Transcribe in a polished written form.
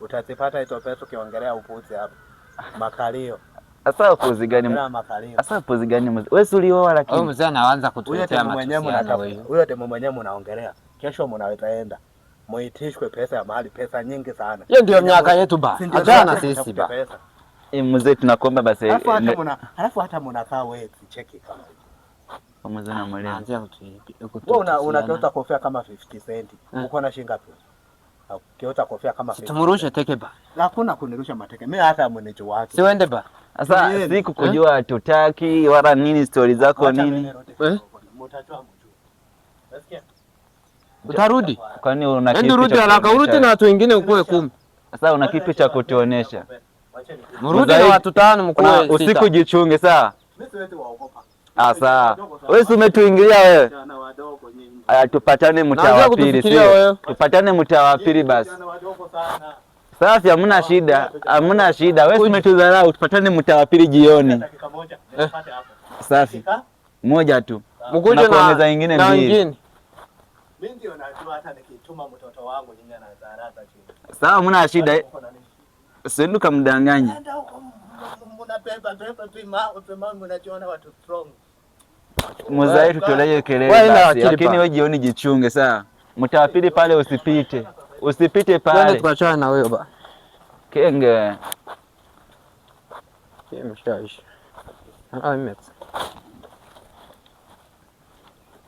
Utazipata hizo pesa ukiongelea upuzi hapa. Makalio. Sasa upuzi gani? Sasa upuzi gani? Wewe si ulioa lakini. Wewe mzee anaanza kutuletea matusiana wewe. Huyo demo mwenyewe mnaongelea. Kesho mnaweza enda. Muitishwe pesa ya mahali, pesa nyingi sana. Hiyo ndio miaka yetu ba. Achana sisi ba. Mzee tunakuomba basi. Alafu hata mnakaa wewe cheki kama hivi. Mzee na mwalimu. Wewe unakiota kofia kama 50 cent. Uko na shilingi ngapi? Ukiota kofia kama 50. Tumrushe teke ba. Hakuna kunirusha mateke. Mimi hata mwenyeji wake. Si uende ba. Sasa siku kujua tutaki wala nini story zako nini? Mtajua mjue. Nasikia? Utarudi? Kwani una kitu? Ndio rudi haraka, urudi na watu wengine ukue 10. Sasa una kitu cha kutuonesha? Mrudi na watu 5 mkue 6. Usiku jichunge saa. Mimi siwezi waogopa. Sawa. Wewe si umetuingilia wewe. Aya tupatane mtaa wa pili sio? Tupatane mtaa wa pili basi. Safi, hamna shida. Hamna shida. Wewe umetudharau, tupatane mtaa wa pili jioni. Safi. Moja tu. Mkuje na kuongeza nyingine mbili. Mimi ndio najua hata nikituma mtoto wangu nyinyi anazaraka chini. Sawa, hamna shida. Usienduka mdanganya. Mnabeba pima mnajiona watu strong. Mzee tutolee kelele basi. Lakini wewe jioni jichunge sawa. Mtaa wa pili pale usipite. Usipite pale. Twende tukachana na wewe ba. Kenge. Kimshaisha. Mimi